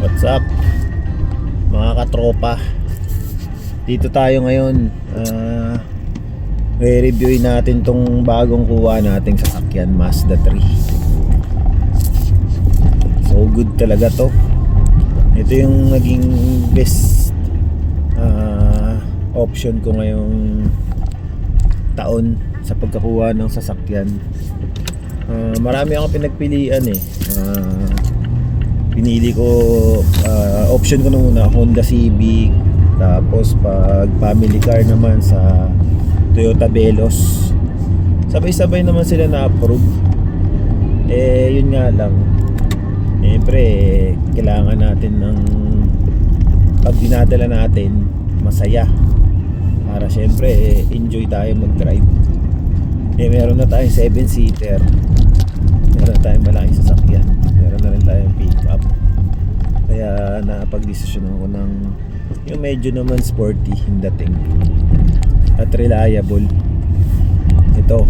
What's up mga katropa? Dito tayo ngayon. Re-reviewin natin tong bagong kuha nating sasakyan, Mazda 3. So good talaga to. Ito yung naging best option ko ngayong taon sa pagkakuha ng sasakyan. Marami akong pinagpilian eh. Pinili ko option ko nung una Honda Civic, tapos pag family car naman sa Toyota Veloz. Sabay-sabay naman sila na-approve. Yun nga lang, siyempre kailangan natin ng pag dinadala natin masaya, para siyempre enjoy tayo mag-drive. Meron na tayong 7-seater, meron na tayong malaking sasakyan, meron na rin tayong pick-up. Kaya napag-desisyon ako ng yung medyo naman sporty yung dating at reliable. Ito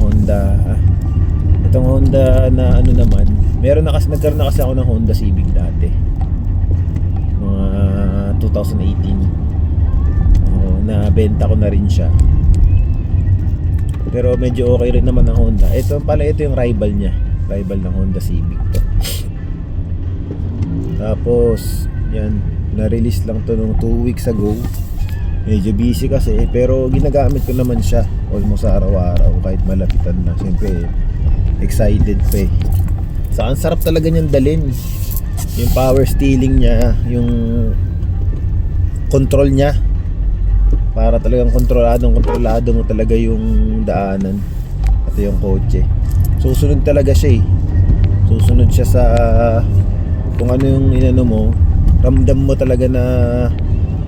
itong Honda na ano naman, nagkaroon na kasi ako ng Honda Civic dati, mga 2018. Nabenta ko na rin siya, pero medyo okay rin naman ang Honda. Ito yung rival ng Honda Civic to. Tapos yan, na-release lang to nung 2 weeks ago. Medyo busy kasi, pero ginagamit ko naman siya almost araw-araw kahit malapitan na. Siyempre excited pa eh. Ang sarap talaga niyang dalhin. Yung power steering niya, yung control niya, para talagang kontrolado mo talaga yung daanan at yung kotse. Susunod talaga siya eh. Susunod siya sa kung ano yung inano mo, ramdam mo talaga na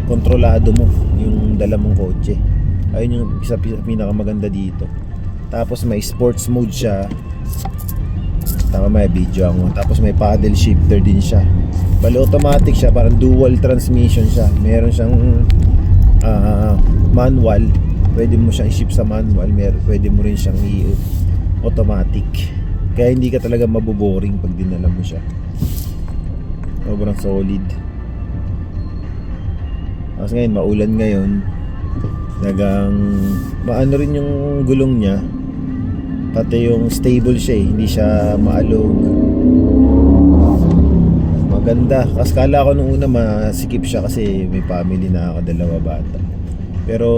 kontrolado mo yung dala mong kotse. Ayun yung isa pinakamaganda dito. Tapos may sports mode siya. Tama, may video ako. Tapos may paddle shifter din siya. Bali automatic siya, parang dual transmission siya. Meron siyang manual, pwede mo siyang i-shift sa manual, pwede mo rin siyang i-automatic. Kaya hindi ka talaga maboboring pag dinala mo siya. Sobrang solid. Kasi ngayon, maulan ngayon, maano rin yung gulong niya, pati yung stable siya eh, hindi siya maalog. Maganda. Kasi kala ko nung una masikip siya kasi may family na ako, 2 bata. Pero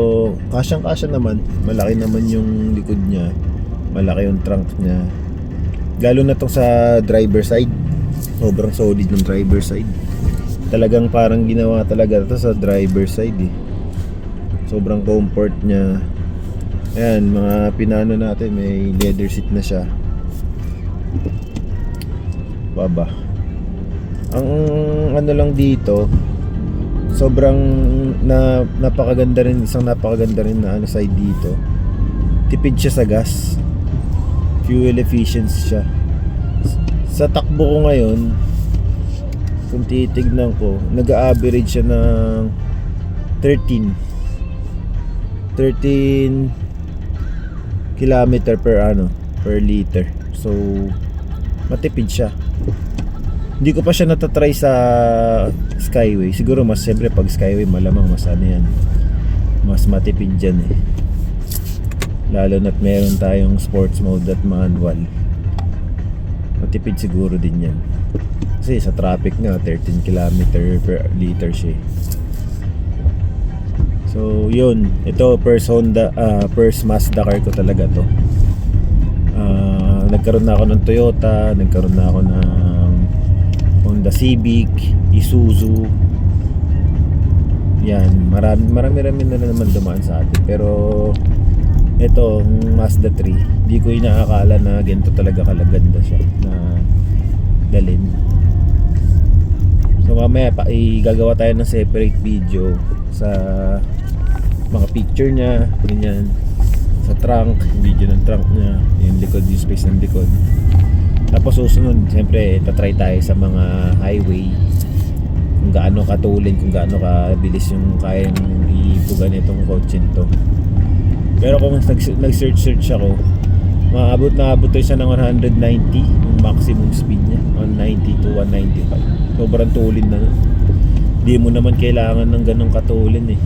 kasyang-kasya naman, malaki naman yung likod niya, malaki yung trunk niya. Lalo na tong sa driver side, sobrang solid ng driver side. Talagang parang ginawa talaga ito sa driver side eh. Sobrang comfort niya. Ayan, mga pinano natin, may leather seat na siya. Baba. Ang ano lang dito, sobrang napakaganda rin, isang napakaganda rin na ano side dito. Tipid siya sa gas. Fuel efficiency siya. Sa takbo ko ngayon, kung titignan ko, nag-a-average siya ng 13 kilometer per liter. So matipid siya. Hindi ko pa siya natatry sa Skyway. Siguro siyempre pag Skyway malamang mas mas matipid dyan eh. Lalo na't meron tayong sports mode at manual. Matipid siguro din yan. Kasi sa traffic nga 13 km per liter siya. So yun, ito first Mazda car ko talaga to. Nagkaroon na ako ng Toyota, nagkaroon na ako ng Honda Civic, Isuzu. Yan, marami na naman dumaan sa atin. Pero ito, Mazda 3, di ko inaakala na ganito talaga kalaganda siya na dalhin. So mamaya gagawa tayo ng separate video sa mga picture niya, ganyan, sa trunk, video ng trunk niya, yung likod, yung space ng likod. Tapos susunod, siyempre tatry tayo sa mga highway, kung gaano katulin, kung gaano kabilis yung kayang ibugan itong kotse nito. Pero kung nag-search ako, maabot na siya ng 190 yung maximum speed niya, 190 to 195. Sobrang tulin na. Di mo naman kailangan ng ganong katulin eh.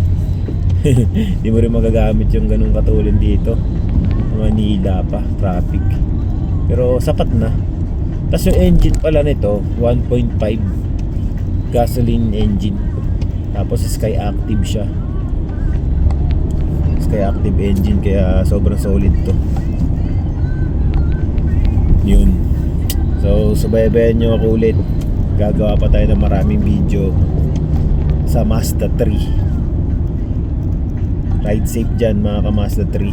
Di mo rin magagamit yung ganong katulin dito. Manila pa, traffic. Pero sapat na. Tapos yung engine pala nito 1.5 gasoline engine. Tapos Sky Active siya. Sky Active engine, kaya sobrang solid to. Yun. So subaybayan nyo ako ulit. Gagawa pa tayo ng maraming video sa Mazda 3. Ride safe dyan mga ka Mazda 3.